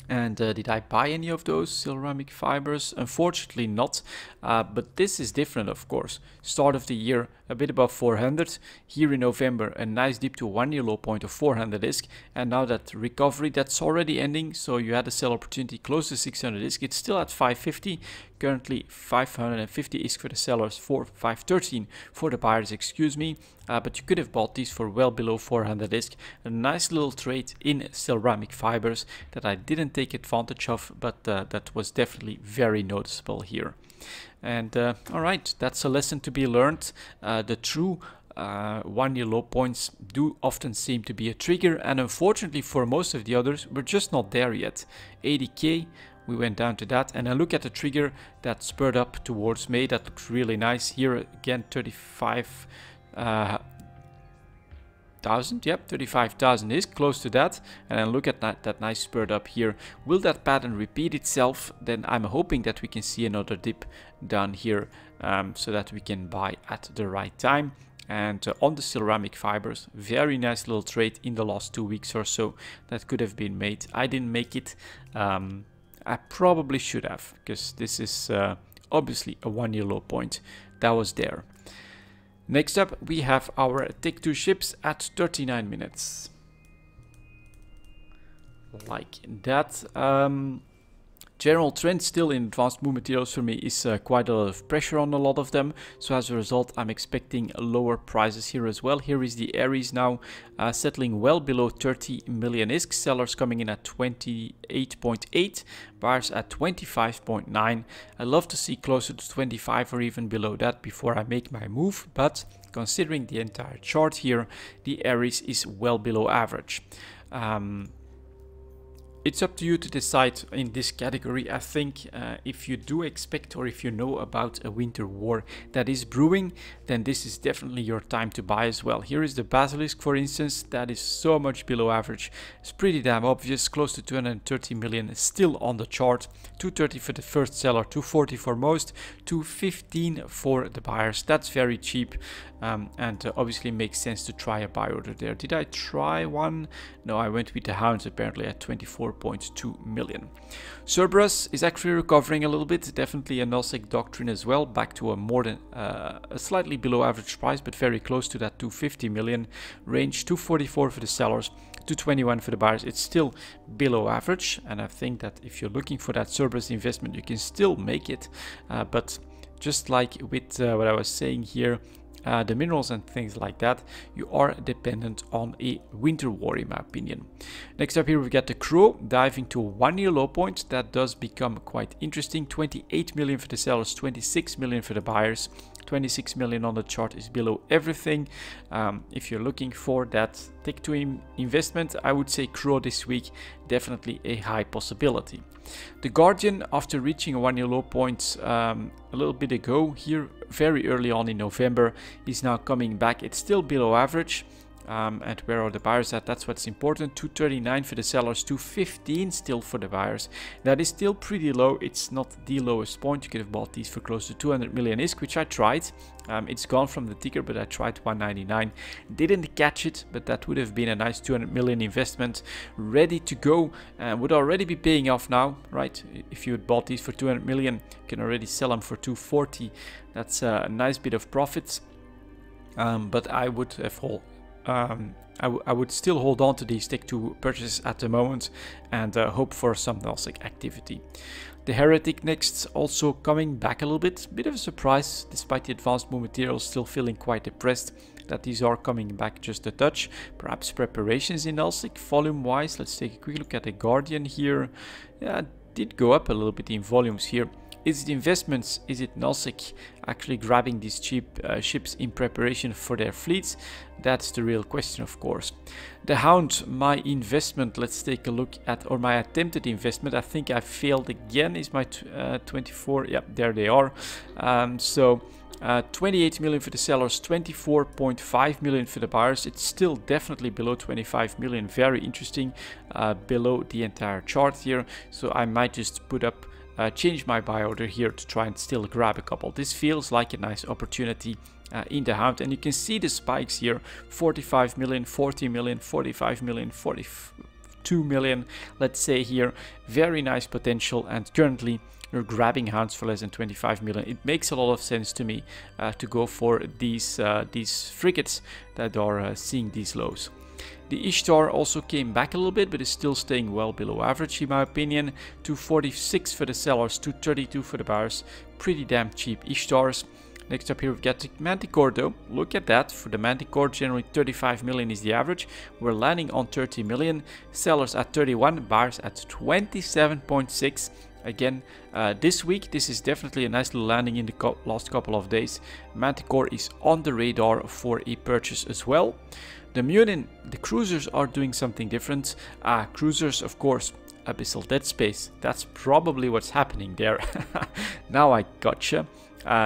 And did I buy any of those ceramic fibers? Unfortunately not, but this is different of course. Start of the year a bit above 400, here in November a nice dip to a one-year low point of 400 ISK, and now that recovery that's already ending, so you had a sell opportunity close to 600 ISK, it's still at 550, currently 550 ISK for the sellers, 513 for the buyers, excuse me, but you could have bought these for well below 400 ISK. A nice little trade in ceramic fibers that I didn't take advantage of, but that was definitely very noticeable here. And alright, that's a lesson to be learned. The true one-year low points do often seem to be a trigger, and unfortunately for most of the others, we're just not there yet. 80k, we went down to that, and I look at the trigger that spurred up towards May. That looks really nice. Here again, 35,000, yep, 35,000 is close to that, and then look at that nice spurt up here. Will that pattern repeat itself? Then I'm hoping that we can see another dip down here, so that we can buy at the right time. And on the ceramic fibers, very nice little trade in the last 2 weeks or so that could have been made. I didn't make it. I probably should have, because this is obviously a one-year low point that was there. Next up, we have our Take 2 ships at 39 minutes. Like that. General trend still in advanced move materials for me is quite a lot of pressure on a lot of them. So as a result, I'm expecting lower prices here as well. Here is the Aries now settling well below 30 million ISK. Sellers coming in at 28.8, buyers at 25.9. I love to see closer to 25 or even below that before I make my move. But considering the entire chart here, the Aries is well below average. It's up to you to decide in this category. I think if you do expect or if you know about a winter war that is brewing, then this is definitely your time to buy as well. Here is the Basilisk, for instance, that is so much below average. It's pretty damn obvious, close to 230 million still on the chart. 230 for the first seller, 240 for most, 215 for the buyers. That's very cheap. And obviously makes sense to try a buy order there. Did I try one? No, I went with the Hounds apparently at 24.2 million. Cerberus is actually recovering a little bit. Definitely a Nosek doctrine as well. Back to a more than a slightly below average price, but very close to that 250 million range. 244 for the sellers, 221 for the buyers. It's still below average, and I think that if you're looking for that Cerberus investment, you can still make it. But just like with what I was saying here, the minerals and things like that, you are dependent on a winter war in my opinion. Next up here we've got the Crow diving to a 1 year low point. That does become quite interesting. 28 million for the sellers, 26 million for the buyers. 26 million on the chart is below everything. If you're looking for that take to investment, I would say Crow this week, definitely a high possibility. The Guardian, after reaching a 1 year low point a little bit ago here, very early on in November, is now coming back. It's still below average. And where are the buyers at? That's what's important. 239 for the sellers, 215 still for the buyers. That is still pretty low. It's not the lowest point. You could have bought these for close to 200 million ISK, which I tried. It's gone from the ticker, but I tried 199. Didn't catch it, but that would have been a nice 200 million investment ready to go and would already be paying off now, right? If you had bought these for 200 million, you can already sell them for 240. That's a nice bit of profits. But I would have I would still hold on to these take to purchases at the moment and hope for some Nosek activity. The Heretic next, also coming back a little bit of a surprise, despite the advanced move materials still feeling quite depressed, that these are coming back just a touch. Perhaps preparations in Nosek volume wise. Let's take a quick look at the Guardian here. Yeah, did go up a little bit in volumes here. Is it investments? Is it Nosek actually grabbing these cheap ships in preparation for their fleets? That's the real question, of course. The Hound, my investment, let's take a look at, or my attempted investment. I think I failed again. Is my 24? Yeah, there they are. 28 million for the sellers, 24.5 million for the buyers. It's still definitely below 25 million. Very interesting, below the entire chart here. So I might just put up change my buy order here to try and still grab a couple. This feels like a nice opportunity in the Hound, and you can see the spikes here: 45 million, 40 million, 45 million, 42 million, let's say here. Very nice potential, and currently you're grabbing Hounds for less than 25 million. It makes a lot of sense to me to go for these frigates that are seeing these lows. The Ishtar also came back a little bit, but is still staying well below average in my opinion. 246 for the sellers, 232 for the buyers. Pretty damn cheap Ishtars. Next up here we've got the Manticore though. Look at that. For the Manticore, generally 35 million is the average. We're landing on 30 million. Sellers at 31, buyers at 27.6. Again, this week, this is definitely a nice little landing in the last couple of days. Manticore is on the radar for a purchase as well. The Munin, the cruisers are doing something different. Cruisers, of course, Abyssal Dead Space. That's probably what's happening there. Now I gotcha.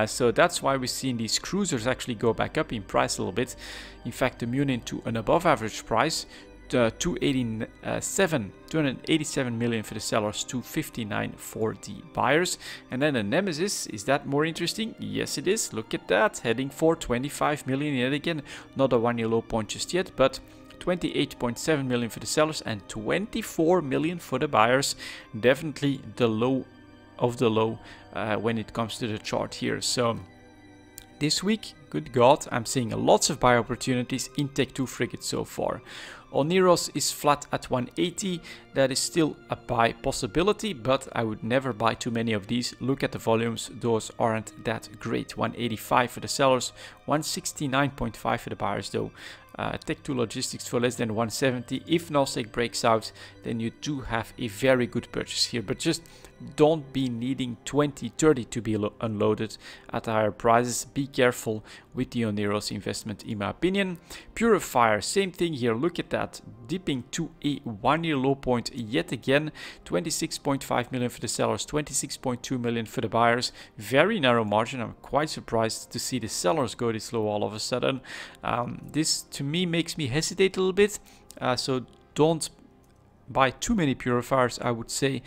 So that's why we're seeing these cruisers actually go back up in price a little bit. In fact, the Munin to an above average price. 287 million for the sellers, 259 for the buyers. And then the Nemesis, is that more interesting? Yes, it is. Look at that, heading for 25 million yet again. Not a 1 year low point just yet, but 28.7 million for the sellers and 24 million for the buyers. Definitely the low of the low when it comes to the chart here. So this week, good God, I'm seeing lots of buy opportunities in Tech 2 frigates so far. Oneros is flat at 180. That is still a buy possibility, but I would never buy too many of these. Look at the volumes, those aren't that great. 185 for the sellers, 169.5 for the buyers though. Tech2 Logistics for less than 170. If nullsec breaks out, then you do have a very good purchase here, but just don't be needing 20, 30 to be unloaded at higher prices. Be careful with the Oneros investment in my opinion. Purifier, same thing here. Look at that, dipping to a 1-year low point yet again. 26.5 million for the sellers, 26.2 million for the buyers. Very narrow margin. I'm quite surprised to see the sellers go this low all of a sudden. This to me makes me hesitate a little bit, so don't buy too many purifiers, I would say,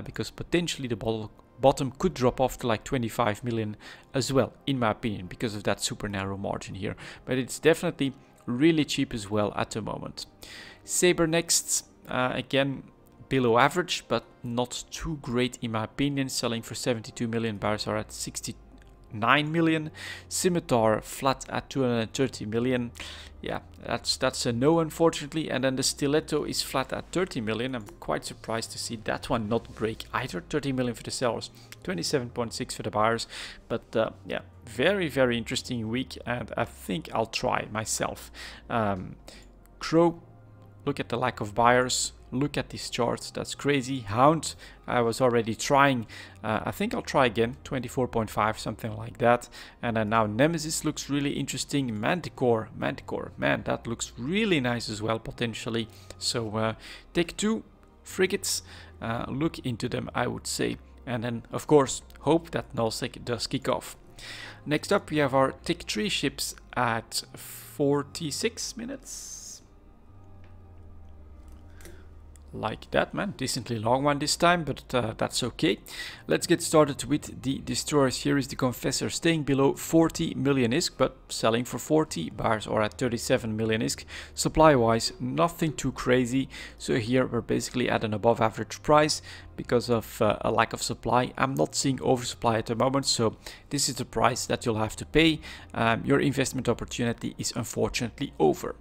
because potentially the bottom could drop off to like 25 million as well, in my opinion, because of that super narrow margin here. But it's definitely really cheap as well at the moment. Saber next, again below average, but not too great in my opinion, selling for 72 million. Buyers are at 69 million. Scimitar flat at 230 million. Yeah, that's a no, unfortunately. And then the Stiletto is flat at 30 million. I'm quite surprised to see that one not break either. 30 million for the sellers, 27.6 for the buyers. But yeah, very, very interesting week, and I think I'll try myself. Crow, look at the lack of buyers. Look at these charts, that's crazy. Hound, I was already trying. I think I'll try again, 24.5, something like that. And then now Nemesis looks really interesting. Manticore, man, that looks really nice as well, potentially. So take 2 frigates, look into them, I would say. And then, of course, hope that nullsec does kick off. Next up, we have our Tech 3 ships at 46 minutes. Like that, man. Decently long one this time, but that's okay. Let's get started with the destroyers. Here is the Confessor, staying below 40 million ISK, but selling for 40. Buyers are at 37 million ISK. Supply wise, nothing too crazy. So here we're basically at an above average price because of a lack of supply. I'm not seeing oversupply at the moment, so this is the price that you'll have to pay. Your investment opportunity is unfortunately over.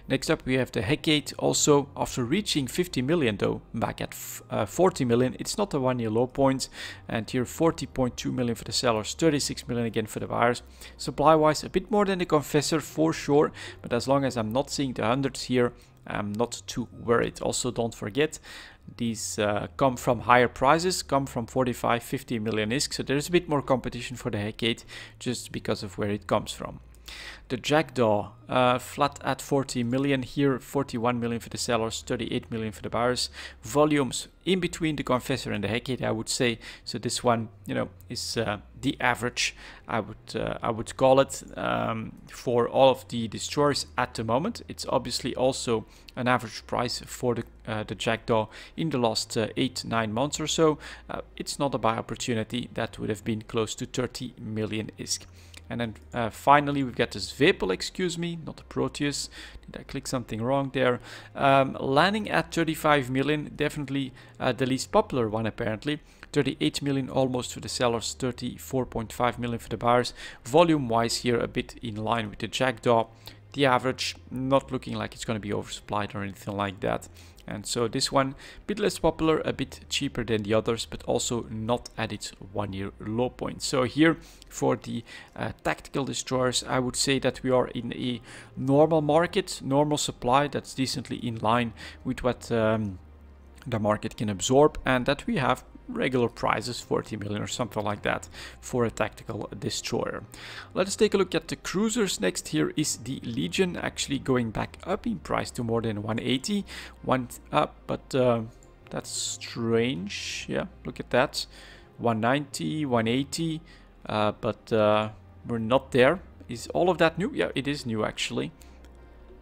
Next up, we have the Hecate, also after reaching 50 million though, back at 40 million. It's not a 1-year low point, and here 40.2 million for the sellers, 36 million again for the buyers. Supply wise, a bit more than the Confessor for sure, but as long as I'm not seeing the hundreds here, I'm not too worried. Also, don't forget, these come from higher prices, come from 45, 50 million ISK, so there's a bit more competition for the Hecate just because of where it comes from. The Jackdaw, flat at 40 million here, 41 million for the sellers, 38 million for the buyers. Volumes in between the Confessor and the Hecate, I would say. So this one, you know, is the average, I would call it, for all of the destroyers at the moment. It's obviously also an average price for the Jackdaw in the last 8-9 months or so. It's not a buy opportunity. That would have been close to 30 million ISK. And then finally we've got this Vapel, excuse me, not the Proteus. Did I click something wrong there? Landing at 35 million, definitely the least popular one apparently. 38 million almost for the sellers, 34.5 million for the buyers. Volume wise here a bit in line with the Jackdaw. The average not looking like it's going to be oversupplied or anything like that. And so this one, a bit less popular, a bit cheaper than the others, but also not at its 1-year low point. So here for the tactical destroyers, I would say that we are in a normal market, normal supply that's decently in line with what the market can absorb, and that we have regular prices, 40 million or something like that for a tactical destroyer. Let's take a look at the cruisers next. Here is the Legion, actually going back up in price to more than 180, one up, but that's strange. Yeah, look at that, 190, 180, but we're not there. Is all of that new? Yeah, it is new actually.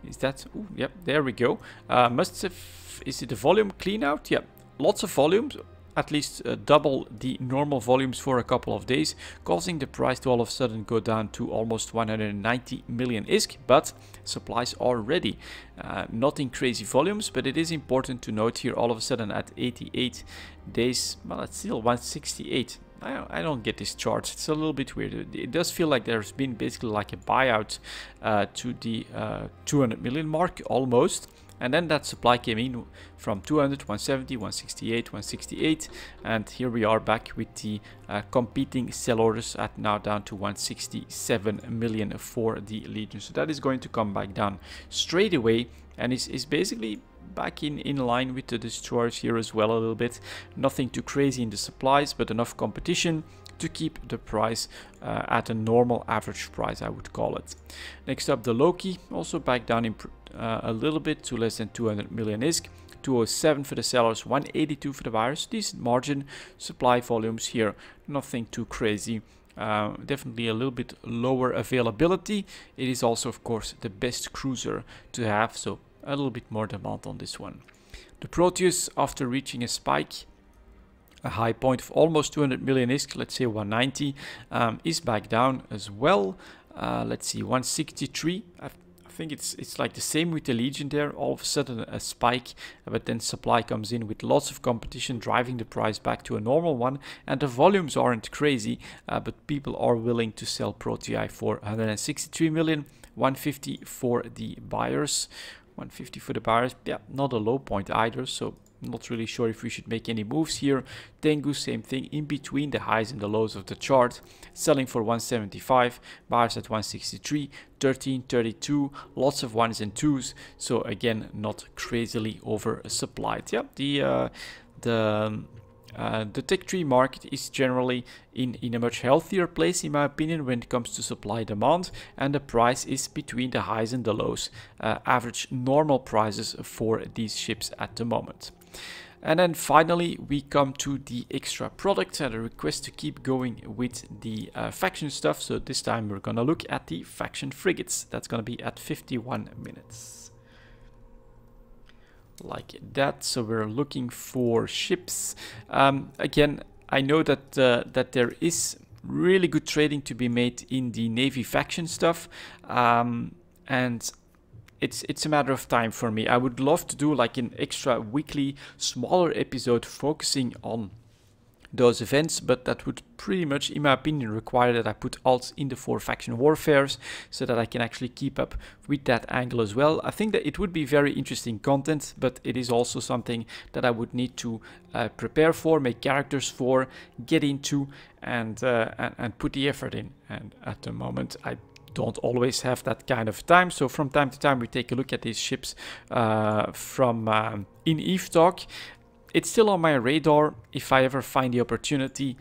Is that? Oh, yep, there we go. Must have, is it the volume clean out? Yeah, lots of volumes. At least double the normal volumes for a couple of days, causing the price to all of a sudden go down to almost 190 million ISK, but supplies are ready. Not in crazy volumes, but it is important to note here all of a sudden at 88 days, well, it's still 168. I don't get this chart, it's a little bit weird. It does feel like there's been basically like a buyout to the 200 million mark almost. And then that supply came in from 200, 170, 168, 168, and here we are back with the competing sell orders at now down to 167 million for the Legion. So that is going to come back down straight away, and is basically back in line with the destroyers here as well a little bit. Nothing too crazy in the supplies, but enough competition to keep the price at a normal average price, I would call it. Next up, the Loki, also back down in a little bit to less than 200 million ISK. 207 for the sellers, 182 for the buyers. Decent margin. Supply volumes here, nothing too crazy. Definitely a little bit lower availability. It is also, of course, the best cruiser to have, so a little bit more demand on this one. The Proteus, after reaching a spike, a high point of almost 200 million ISK, let's say 190, is back down as well. Let's see, 163. I think it's like the same with the Legion there. All of a sudden a spike, but then supply comes in with lots of competition, driving the price back to a normal one. And the volumes aren't crazy, but people are willing to sell Protei for 163 million, 150 for the buyers. 150 for the buyers, yeah, not a low point either, so not really sure if we should make any moves here. Tengu, same thing, in between the highs and the lows of the chart, selling for 175, buyers at 163, 1332, lots of ones and twos, so again, not crazily oversupplied. Yeah, the tech tree market is generally in a much healthier place, in my opinion, when it comes to supply demand, and the price is between the highs and the lows, average normal prices for these ships at the moment. And then finally we come to the extra products and a request to keep going with the faction stuff. So this time we're gonna look at the faction frigates. That's gonna be at 51 minutes. Like that. So we're looking for ships. Again, I know that that there is really good trading to be made in the Navy faction stuff, and it's a matter of time for me. I would love to do like an extra weekly smaller episode focusing on those events, but that would pretty much, in my opinion, require that I put alts in the 4 faction warfares so that I can actually keep up with that angle as well. I think that it would be very interesting content, but it is also something that I would need to prepare for, make characters for, get into, and put the effort in. And at the moment, I don't always have that kind of time, so from time to time we take a look at these ships from in Eve Talk. It's still on my radar. If I ever find the opportunity,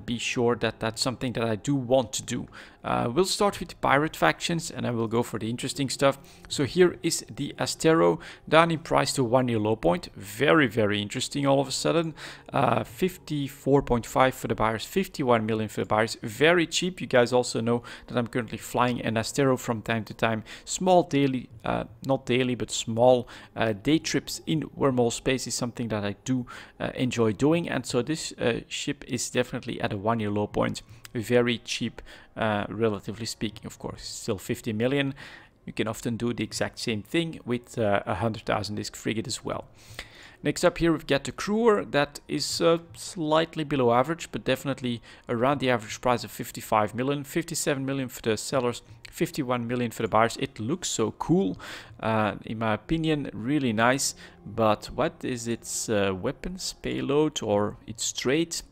be sure that that's something that I do want to do. We'll start with pirate factions and I will go for the interesting stuff. So here is the Astero, down in price to 1 year low point. Very, very interesting all of a sudden. 54.5 for the buyers, 51 million for the buyers. Very cheap. You guys also know that I'm currently flying an Astero from time to time. Small daily, not daily, but small day trips in wormhole space is something that I do enjoy doing. And so this ship is definitely at a 1 year low point. Very cheap, relatively speaking, of course. Still 50 million. You can often do the exact same thing with 100,000 ISK frigate as well. Next up here we've got the Cruiser. That is slightly below average, but definitely around the average price of 55 million. 57 million for the sellers, 51 million for the buyers. It looks so cool, in my opinion, really nice. But what is its weapons, payload, or its trait?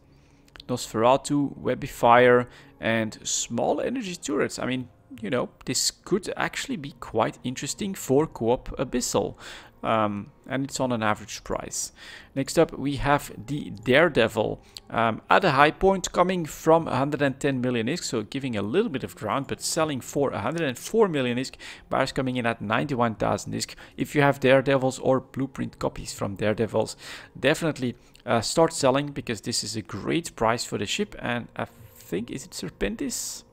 Nosferatu, Webifier, and small energy turrets. I mean, you know, this could actually be quite interesting for co-op Abyssal. And it's on an average price. Next up we have the Daredevil, at a high point, coming from 110 million ISK, so giving a little bit of ground, but selling for 104 million ISK, buyers coming in at 91,000 ISK. If you have Daredevils or blueprint copies from Daredevils, definitely start selling, because this is a great price for the ship. And I think, is it Serpentis?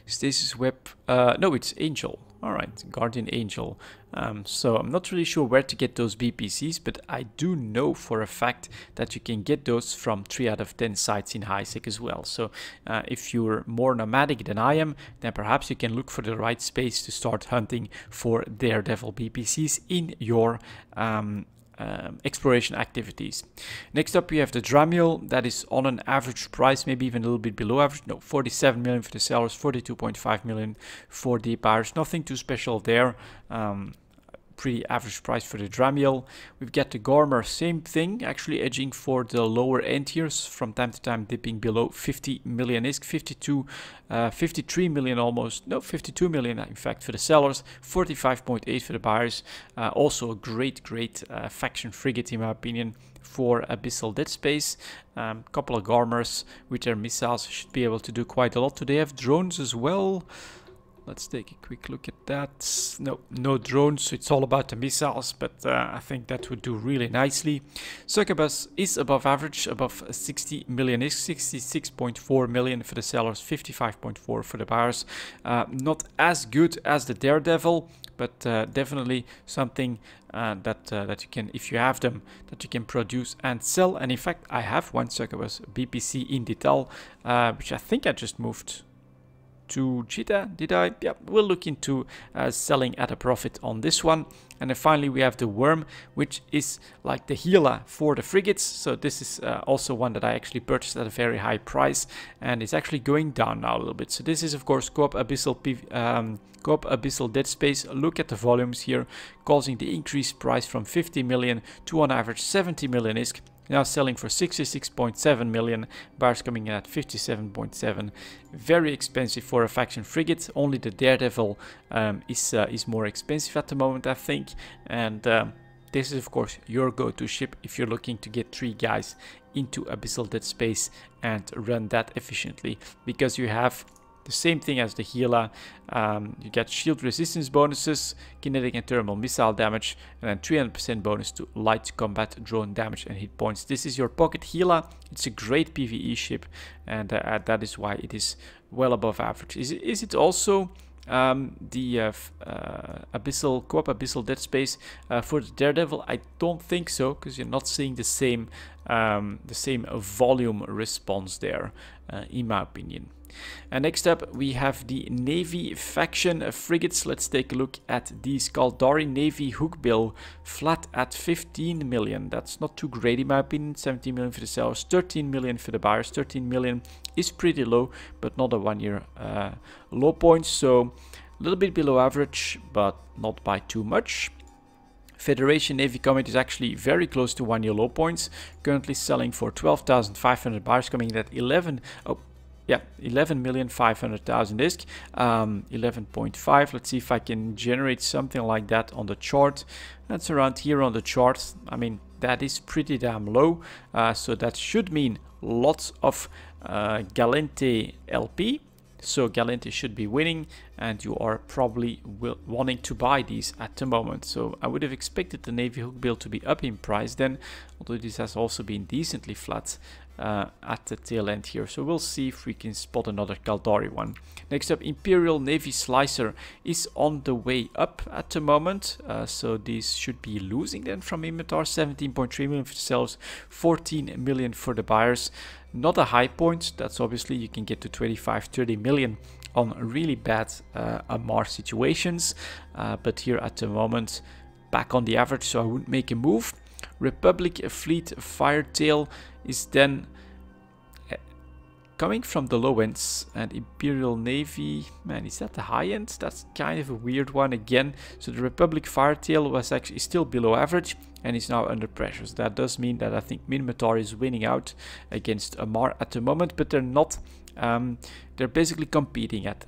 Stasis Web, no, it's Angel. Alright, Guardian Angel. So I'm not really sure where to get those BPCs, but I do know for a fact that you can get those from 3 out of 10 sites in HiSec as well. So if you're more nomadic than I am, then perhaps you can look for the right space to start hunting for Daredevil BPCs in your exploration activities. Next up we have the Dramiel. That is on an average price, maybe even a little bit below average. No, 47 million for the sellers, 42.5 million for the buyers. Nothing too special there. pretty average price for the Dramiel. We've got the Gormer, same thing, actually edging for the lower end here, from time to time dipping below 50 million ISK, 53 million almost, no, 52 million in fact for the sellers, 45.8 for the buyers. Also a great faction frigate in my opinion for Abyssal Dead Space. Couple of Gormers with their missiles should be able to do quite a lot. Do they have drones as well? Let's take a quick look at that. No drones, so it's all about the missiles, but I think that would do really nicely. Succubus is above average, above 60 million, is 66.4 million for the sellers, 55.4 for the buyers. Not as good as the Daredevil, but definitely something that you can, if you have them, that you can produce and sell. And in fact, I have one Succubus BPC in detail, which I think I just moved to Cheetah, did I? Yeah, we'll look into selling at a profit on this one. And then finally we have the Worm, which is like the Gila for the frigates. So this is also one that I actually purchased at a very high price, and it's actually going down now a little bit. So this is of course Co-op Abyssal Dead Space. Look at the volumes here, causing the increased price from 50 million to on average 70 million ISK. Now selling for 66.7 million, buyers coming in at 57.7. Very expensive for a faction frigate. Only the Daredevil is more expensive at the moment, I think. And this is of course your go-to ship if you're looking to get 3 guys into Abyssal Dead Space and run that efficiently, because you have the same thing as the Gila. You get shield resistance bonuses, kinetic and thermal missile damage, and then 300% bonus to light combat drone damage and hit points. This is your pocket Gila. It's a great PvE ship, and that is why it is well above average. Is it also the Co-op Abyssal Dead Space for the Daredevil? I don't think so, because you're not seeing the same volume response there, in my opinion. And next up we have the Navy faction frigates. Let's take a look at these. Caldari Navy Hookbill, flat at 15 million. That's not too great in my opinion. 17 million for the sellers, 13 million for the buyers. 13 million is pretty low, but not a 1-year low point, so a little bit below average, but not by too much. Federation Navy Comet is actually very close to 1-year low points, currently selling for 12,500, buyers coming in at 11,500,000 ISK, 11.5. Let's see if I can generate something like that on the chart. That's around here on the chart. I mean, that is pretty damn low. So that should mean lots of Galente LP. So Galente should be winning, and you are probably wanting to buy these at the moment. So I would have expected the Navy Hookbill to be up in price then, although this has also been decently flat at the tail end here. So we'll see if we can spot another Caldari one. Next up, Imperial Navy Slicer is on the way up at the moment. So these should be losing then from inventory. 17.3 million for the sellers, 14 million for the buyers. Not a high point. That's obviously, you can get to 25-30 million on really bad Amar situations. But here at the moment, back on the average, so I wouldn't make a move. Republic Fleet Firetail is then coming from the low ends, and Imperial Navy, man, is that the high end? That's kind of a weird one again. So the Republic Firetail was actually still below average and is now under pressure. So that does mean that I think Minotaur is winning out against Amar at the moment, but they're not. They're basically competing at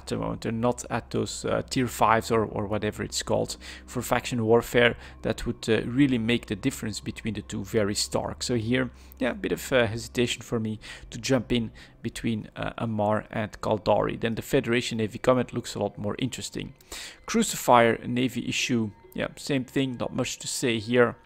the moment. They're not at those tier 5s or whatever it's called for faction warfare that would really make the difference between the two very stark. So here, yeah, a bit of hesitation for me to jump in between Amar and Caldari. Then the Federation Navy Comet looks a lot more interesting. Crucifier Navy issue, yeah, same thing, not much to say here.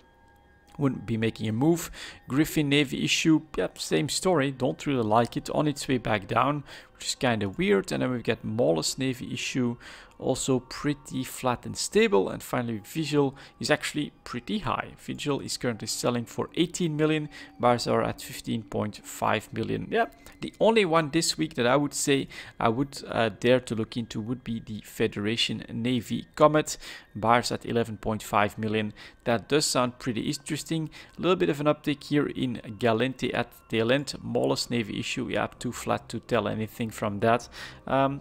Wouldn't be making a move. Griffin Navy issue, yep, same story. Don't really like it. On its way back down, which is kind of weird. And then we've got Molus Navy issue, also pretty flat and stable. And finally, Vigil is actually pretty high. Vigil is currently selling for 18 million. Buyers are at 15.5 million. Yeah, the only one this week that I would say I would dare to look into would be the Federation Navy Comet. Buyers at 11.5 million. That does sound pretty interesting. A little bit of an uptick here in Galente at tail end. Molus Navy issue, yeah, too flat to tell anything learning from that.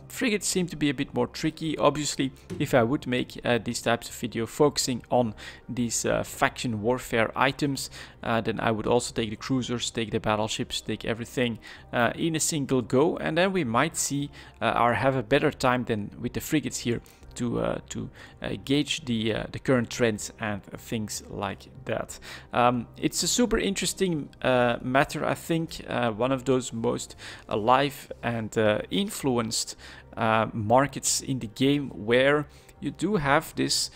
Frigates seem to be a bit more tricky. Obviously, if I would make these types of video focusing on these faction warfare items, then I would also take the cruisers, take the battleships, take everything in a single go, and then we might see or have a better time than with the frigates here to gauge the current trends and things like that. It's a super interesting matter, I think, one of those most alive and influenced markets in the game, where you do have this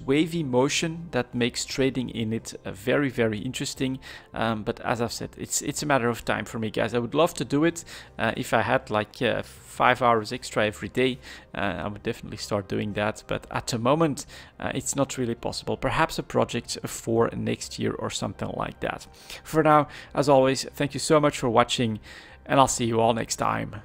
wavy motion that makes trading in it very, very interesting. But as I've said, it's a matter of time for me, guys. I would love to do it. If I had like 5 hours extra every day, I would definitely start doing that. But at the moment, it's not really possible. Perhaps a project for next year or something like that. For now, as always, thank you so much for watching, and I'll see you all next time.